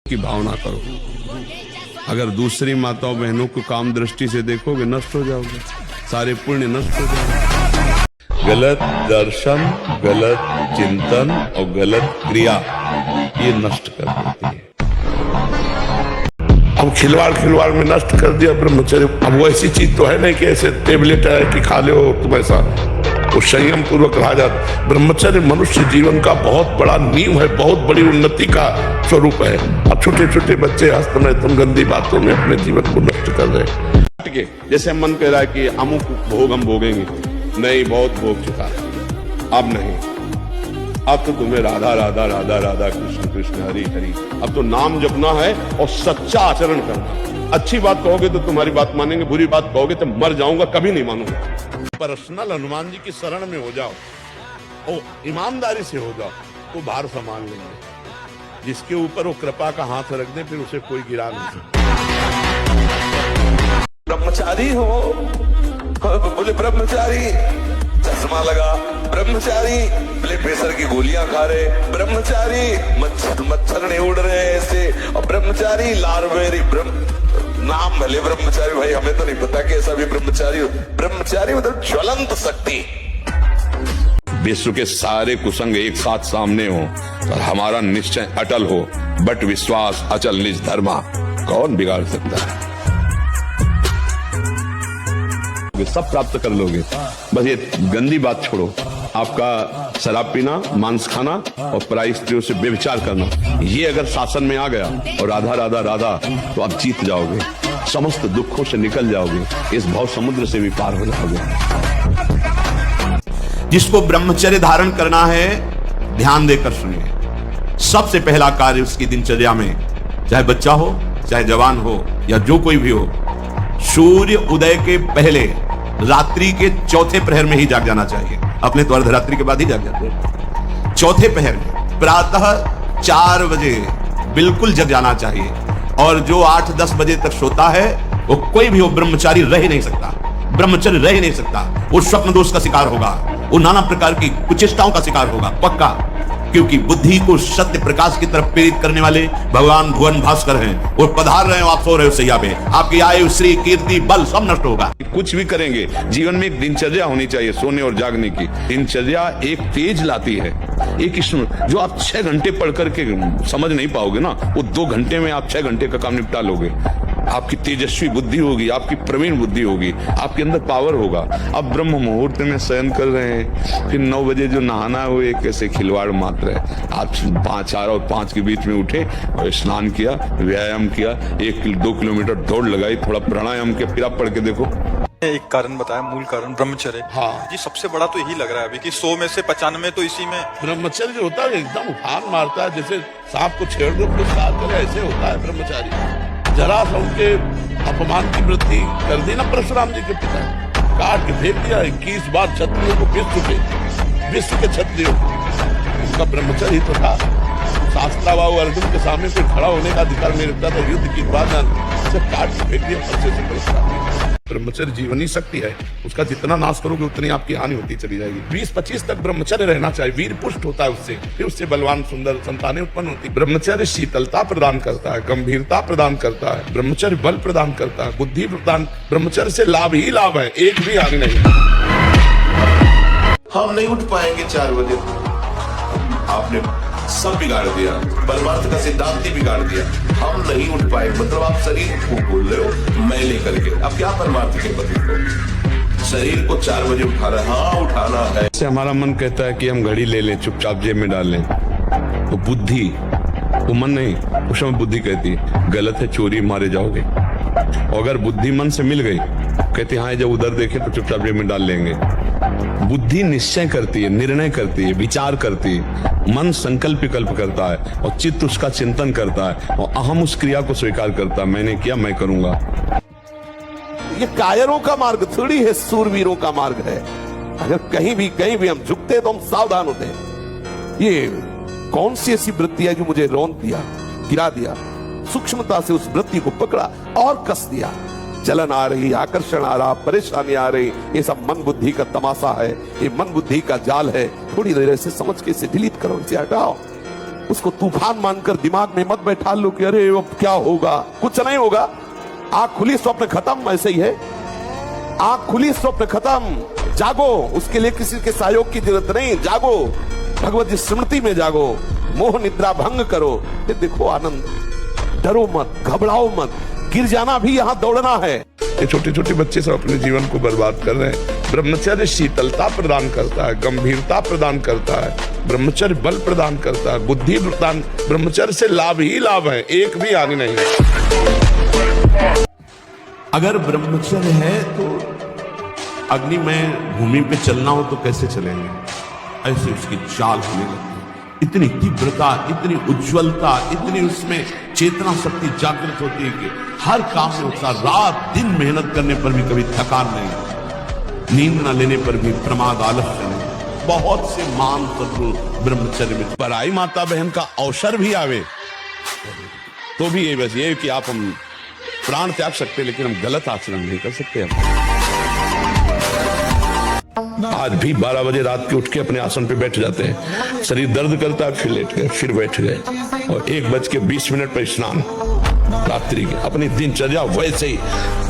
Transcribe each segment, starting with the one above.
की भावना करो। अगर दूसरी माताओं बहनों को काम दृष्टि से देखोगे नष्ट हो जाओगे, सारे पुण्य नष्ट हो जाएंगे। गलत दर्शन, गलत चिंतन और गलत क्रिया ये नष्ट कर देती है। अब खिलवाड़ में नष्ट कर दिया ब्रह्मचर्य। अब वो ऐसी चीज तो है नहीं कि ऐसे टेबलेट है कि खा लो तुम, ऐसा वो संयम पूर्वक रहा जाता। ब्रह्मचर्य मनुष्य जीवन का बहुत बड़ा नींव है, बहुत बड़ी उन्नति का स्वरूप है। अब छोटे छोटे बच्चे हस्त में तुम गंदी बातों में अपने जीवन को नष्ट कर रहे। जैसे मन कह रहा है कि अमुक भोग हम भोगेंगे, नहीं बहुत भोग चुका है, अब नहीं। अब तो तुम्हें राधा राधा राधा राधा कृष्ण कृष्ण हरि हरि। अब तो नाम जपना है और सच्चा आचरण करना। अच्छी बात कहोगे तो तुम्हारी बात मानेंगे, बुरी बात कहोगे तो मर जाऊंगा, कभी नहीं मानूंगा। पर्सनल हनुमान जी की शरण में हो जाओ और ईमानदारी से हो जाओ तो भार संभाल लेंगे। जिसके ऊपर वो कृपा का हाथ रख दे फिर उसे कोई गिरा नहीं सकता। ब्रह्मचारी हो, बोले ब्रह्मचारी, चश्मा लगा ब्रह्मचारी, बोले प्रेशर की गोलियां खा रहे ब्रह्मचारी, मच्छर नहीं उड़ रहे ऐसे, और ब्रह्मचारी लारवेरी नाम भले ब्रह्मचारी, भाई हमें तो नहीं पता कि ऐसा भी ब्रह्मचारी हो। ब्रह्मचारी मतलब ज्वलंत शक्ति। विश्व के सारे कुसंग एक साथ सामने हो और हमारा निश्चय अटल हो, बट विश्वास अचल निज धर्मा, कौन बिगाड़ सकता है? सब प्राप्त कर लोगे। बस ये गंदी बात छोड़ो, आपका शराब पीना, मांस खाना और पराई स्त्रियों से व्यभिचार करना, ये अगर शासन में आ गया और राधा राधा राधा, तो आप जीत जाओगे, समस्त दुखों से निकल जाओगे, इस भव समुद्र से भी पार हो जाओगे। जिसको ब्रह्मचर्य धारण करना है ध्यान देकर सुनिए। सबसे पहला कार्य उसकी दिनचर्या में, चाहे बच्चा हो चाहे जवान हो या जो कोई भी हो, सूर्य उदय के पहले रात्रि के चौथे प्रहर में ही जाग जाना चाहिए। अपने तो अर्धरात्रि के बाद ही जाग जाते हैं। चौथे प्रहर में प्रातः 4 बजे बिल्कुल जग जाना चाहिए। और जो 8-10 बजे तक सोता है वो कोई भी हो ब्रह्मचारी रह ही नहीं सकता, ब्रह्मचर्य रह ही नहीं सकता। वो स्वप्न दोष का शिकार होगा, वो नाना प्रकार की कुचेष्टाओं का शिकार होगा पक्का। क्योंकि बुद्धि को सत्य प्रकाश की तरफ प्रेरित करने वाले भगवान भुवन भास्कर हैं। वो पधार रहे हो, आप सो रहे हो सैया पे, आपकी आयु श्री कीर्ति बल सब नष्ट होगा। कुछ भी करेंगे जीवन में एक दिनचर्या होनी चाहिए सोने और जागने की। दिनचर्या एक तेज लाती है, एक जो आप 6 घंटे पढ़ करके समझ नहीं पाओगे ना, वो 2 घंटे में आप 6 घंटे का काम निपटा लोगे। आपकी तेजस्वी बुद्धि होगी, आपकी प्रवीण बुद्धि होगी, आपके अंदर पावर होगा। अब ब्रह्म मुहूर्त में शयन कर रहे हैं, फिर 9 बजे जो नहाना है वो एक ऐसे खिलवाड़ मात्र है। आप 4 और 5 के बीच में उठे और स्नान किया, व्यायाम किया, 1-2 किलोमीटर दौड़ लगाई, थोड़ा प्राणायाम किया, फिर आप पढ़ के देखो। एक कारण बताया, मूल कारण ब्रह्मचर्य। हाँ जी, सबसे बड़ा तो यही लग रहा है अभी कि 100 में से 95 तो इसी में ब्रह्मचर्य जो होता है एकदम उफान मारता है, जैसे सांप को छेड़ दो फिर साथ करे, ऐसे होता है ब्रह्मचारी। जरा सा उनके अपमान की वृद्धि कर दी ना परशुराम जी के पिता, काट के फेंक दिया। 21 बार क्षत्रियों को पीस चुके, विश्व के क्षत्रियों। उनका ब्रह्मचर्य तो था। शास्त्राबाहु अर्जुन के सामने कोई खड़ा होने का अधिकार नहीं रखता था। युद्ध की बात से काट के फेंक दिया परसे से परशुराम। ब्रह्मचर्य जीवनी शक्ति है, उसका जितना नाश करोगे उतनी आपकी हानि होती चली जाएगी। 20-25 तक ब्रह्मचर्य रहना चाहिए, वीर पुष्ट होता है उससे, फिर उससे बलवान सुंदर संतानें उत्पन्न होती। ब्रह्मचर्य शीतलता प्रदान करता है, गंभीरता प्रदान करता है, ब्रह्मचर्य बल प्रदान करता है, बुद्धि प्रदान। ब्रह्मचर्य से लाभ ही लाभ है, एक भी हानि नहीं। हम नहीं उठ पाएंगे 4 बजे, आपने सब बिगाड़ दिया, परमार्थ का सिद्धांत ही बिगाड़ दिया। हम नहीं उठ पाए मतलब आप शरीर को बोल रहे हो मैं लेकर के, अब क्या परमार्थ के पति को शरीर को 4 बजे उठाना है? हाँ उठाना है। से हमारा मन कहता है कि हम घड़ी ले लें, चुपचाप जेब में डाल लें, तो बुद्धि, वो मन नहीं, उस समय बुद्धि कहती है गलत है, चोरी मारे जाओगे। और अगर बुद्धि मन से मिल गई, कहती हाँ जब उधर देखे तो चुपचाप जेब में डाल लेंगे। बुद्धि निश्चय करती है, निर्णय करती है, विचार करती है, मन संकल्प विकल्प करता है और चित्त उसका चिंतन करता है और अहम उस क्रिया को स्वीकार करता है, मैंने किया मैं करूंगा। ये कायरों का मार्ग थोड़ी है, सूरवीरों का मार्ग है। अगर कहीं भी हम झुकते हैं तो हम सावधान होते हैं। ये कौन सी ऐसी वृत्ति है जो मुझे रौंद दिया, गिरा दिया? सूक्ष्मता से उस वृत्ति को पकड़ा और कस दिया। जलन आ रही, आकर्षण आ रहा, परेशानी आ रही, ये सब मन बुद्धि का तमाशा है, ये मन बुद्धि का जाल है। थोड़ी देर से समझ के इसे डिलीट करो, इसे हटाओ। उसको तूफान मानकर दिमाग में मत बैठा लो कि अरे अब क्या होगा, कुछ नहीं होगा। आंख खुली स्वप्न खत्म, ऐसे ही है। आंख खुली स्वप्न खत्म, जागो, उसके लिए किसी के सहयोग की जरूरत नहीं, जागो, भगवत स्मृति में जागो, मोह निद्रा भंग करो, फिर देखो आनंद। डरो मत, घबराओ मत, गिर जाना भी यहां दौड़ना है। ये छोटे छोटे बच्चे सब अपने जीवन को बर्बाद कर रहे हैं। ब्रह्मचर्य शीतलता प्रदान करता है, गंभीरता प्रदान करता है, ब्रह्मचर्य बल प्रदान करता है, बुद्धि प्रदान। ब्रह्मचर्य से लाभ ही लाभ है, एक भी हानि नहीं है। अगर ब्रह्मचर्य है तो अग्निमय भूमि पे चलना हो तो कैसे चलेंगे? ऐसे उसकी चाल होने लगती है। इतनी तीव्रता, इतनी उज्जवलता, इतनी उसमें चेतना शक्ति जागृत होती है कि हर काम में उत्साह, रात दिन मेहनत करने पर भी कभी थकान नहीं, नींद न लेने पर भी प्रमाद आलस्य नहीं। बहुत से मान सद्गुरु ब्रह्मचर्य में। पराई माता बहन का अवसर भी आवे तो भी ये बस ये कि आप हम प्राण त्याग सकते, लेकिन हम गलत आचरण नहीं कर सकते। हम आज भी 12 बजे रात के उठ के अपने आसन पे बैठ जाते हैं, शरीर दर्द करता है, फिर लेट गए, फिर बैठ गए, और 1:20 पर स्नान रात्रि के। अपनी दिनचर्या वैसे ही,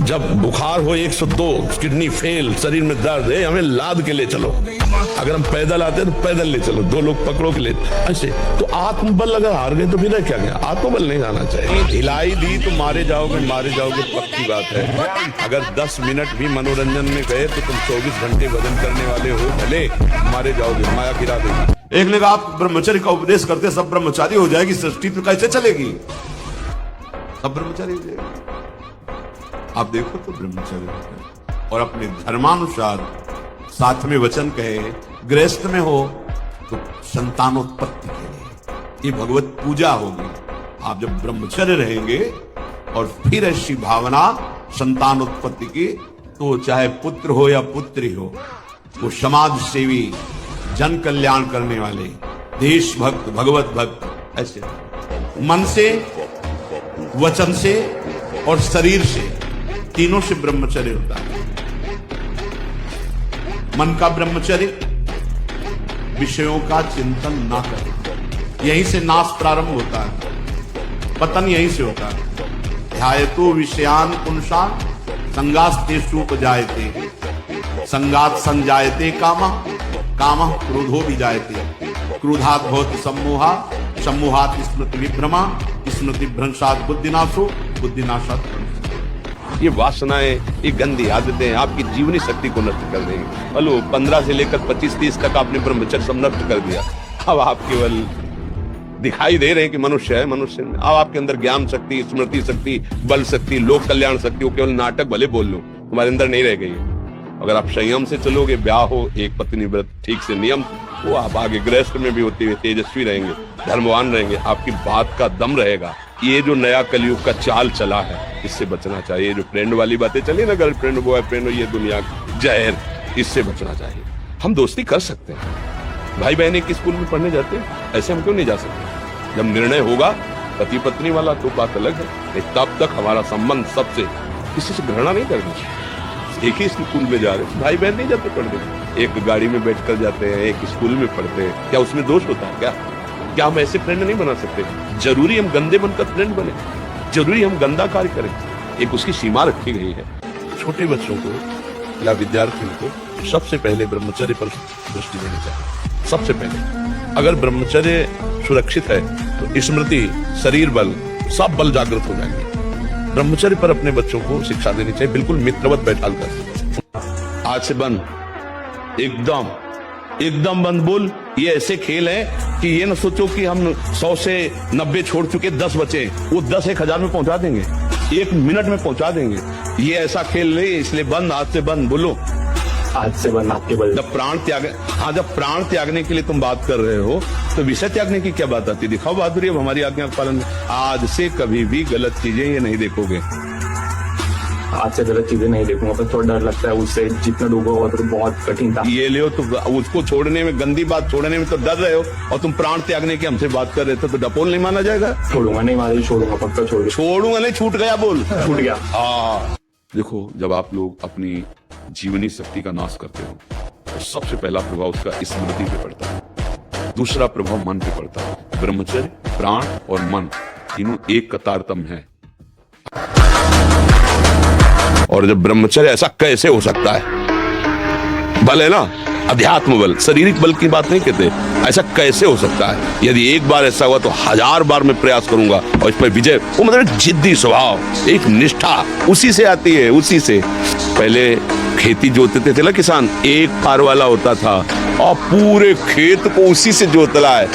जब बुखार हो 102, किडनी फेल, शरीर में दर्द है, हमें लाद के ले चलो। अगर हम पैदल आते हैं तो पैदल ले चलो, 2 लोग पकड़ो के ले, ऐसे। तो आत्मबल अगर हार गए तो फिर क्या गया? आत्मबल नहीं आना चाहिए। ढिलाई दी तो मारे जाओगे, पक्की बात है। अगर 10 मिनट भी मनोरंजन में गए तो तुम 24 घंटे वजन करने वाले हो, भले मारे जाओगे, माया गिरा देगी। एक ने कहा आप ब्रह्मचर्य का उपदेश करते सब ब्रह्मचारी हो जाएगी, सृष्टि तो कैसे चलेगी? सब ब्रह्मचारी हो जाएगी। आप देखो तो ब्रह्मचर्य और अपने धर्मानुसार साथ में वचन कहे, गृहस्थ में हो तो संतानोत्पत्ति के लिए ये भगवत पूजा होगी। आप जब ब्रह्मचर्य रहेंगे और फिर ऐसी भावना संतानोत्पत्ति की, तो चाहे पुत्र हो या पुत्री हो, वो समाज सेवी, जन कल्याण करने वाले, देशभक्त, भगवत भक्त, ऐसे मन से, वचन से और शरीर से, तीनों से ब्रह्मचर्य होता है। मन का ब्रह्मचर्य, विषयों का चिंतन ना करें, यहीं से नाश प्रारंभ होता है, पतन यहीं से होता है। ध्यायतो विषयान पुंसान संगास्तेषु उपजायते, संगात संजायते कामः, कामः क्रोधो विजायते, क्रोधात् भवति सम्मोहा, सम्मोहात् स्मृति विभ्रमा, स्मृति भ्रंशात् बुद्धिनाशो, बुद्धिनाशात् भ्रंश। ये वासनाएं, ये गंदी आदतें आपकी जीवनी शक्ति को नष्ट कर देंगी। हेलो, 15 से लेकर 25-30 तक आपने ब्रह्मचर्य सब नष्ट कर दिया। अब आप केवल दिखाई दे रहे हैं कि मनुष्य है, मनुष्य में। अब आपके अंदर ज्ञान शक्ति, स्मृति शक्ति, बल शक्ति, लोक कल्याण शक्ति, वो केवल नाटक भले बोल लो, तुम्हारे अंदर नहीं रह गई है। अगर आप संयम से चलोगे, ब्याह हो, एक पत्नी व्रत ठीक से नियम, वो आप आगे गृहस्थ में भी होते हुए तेजस्वी रहेंगे, धर्मवान रहेंगे, आपकी बात का दम रहेगा। ये जो नया कलयुग का चाल चला है, इससे बचना चाहिए। जो फ्रेंड वाली बातें चली ना, गर्लफ्रेंड, बॉयफ्रेंड, ये दुनिया जहर, इससे बचना चाहिए। हम दोस्ती कर सकते हैं, भाई बहन एक स्कूल में पढ़ने जाते हैं, ऐसे हम क्यों नहीं जा सकते? जब निर्णय होगा पति पत्नी वाला तो बात अलग है, तब तक हमारा संबंध सबसे, किसी से घृणा नहीं करनी। एक ही स्कूल में जा रहे, भाई बहन नहीं जाते पढ़ने, एक गाड़ी में बैठ कर जाते हैं, एक स्कूल में पढ़ते हैं, क्या उसमें दोष होता है? क्या हम ऐसे फ्रेंड नहीं बना सकते? जरूरी हम गंदे बनकर फ्रेंड बने? जरूरी हम गंदा कार्य करें? एक उसकी सीमा रखी गई है। छोटे बच्चों को या विद्यार्थियों को सबसे पहले ब्रह्मचर्य पर दृष्टि देनी चाहिए। सबसे पहले अगर ब्रह्मचर्य सुरक्षित है तो स्मृति, शरीर बल, सब बल जागृत हो जाएंगे। ब्रह्मचर्य पर अपने बच्चों को शिक्षा देनी चाहिए, बिल्कुल मित्रवत बैठाल कर। आज से बंद, एकदम बंद। बोल, ये ऐसे खेल है कि ये न सोचो कि हम 100 से 90 छोड़ चुके, 10 बचे, वो 10 1000 में पहुंचा देंगे, 1 मिनट में पहुंचा देंगे। ये ऐसा खेल नहीं, इसलिए बंद, आज से बंद। बोलो, आज से बंद। आपके बल जब प्राण त्याग, हाँ, जब प्राण त्यागने के लिए तुम बात कर रहे हो तो विषय त्यागने की क्या बात आती? दिखाओ बहादुरी, अब हमारी आज्ञा का पालन। आज से कभी भी गलत चीजें ये नहीं देखोगे। आज से गलत चीजें नहीं देखूंगा, पर थोड़ा डर लगता है उससे, जितना डूबा हुआ तो बहुत कठिन था। ये ले तो उसको छोड़ने में, गंदी बात छोड़ने में तो डर रहे हो, और तुम प्राण त्यागने की हमसे बात कर रहे थे, तो डपोल नहीं माना जाएगा? छोड़ूंगा नहीं, मारे छोड़ूंगा, पक्का छोड़ूंगा नहीं। छूट गया, बोल, छूट गया। हाँ, देखो, जब आप लोग अपनी जीवनी शक्ति का नाश करते हो तो सबसे पहला प्रभाव उसका स्मृति पे पड़ता है, दूसरा प्रभाव मन पे पड़ता है, ब्रह्मचर्य, प्राण और मन तीनों एक कतार तम है। और जब ब्रह्मचर्य, ऐसा कैसे हो सकता है? बल है ना, अध्यात्म बल, शारीरिक बल की बात नहीं कहते। ऐसा कैसे हो सकता है? यदि एक बार ऐसा हुआ तो 1000 बार मैं प्रयास करूंगा और इस पर विजय। वो मतलब जिद्दी स्वभाव, एक निष्ठा उसी से आती है, उसी से। पहले खेती जोतते थे ना किसान, एक फार वाला होता था और पूरे खेत को उसी से जोतला है,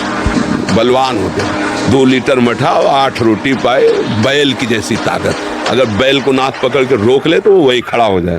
बलवान होते। 2 लीटर मठा और 8 रोटी पाए, बैल की जैसी ताकत। अगर बैल को नाक पकड़ के रोक ले तो वो वही खड़ा हो जाए।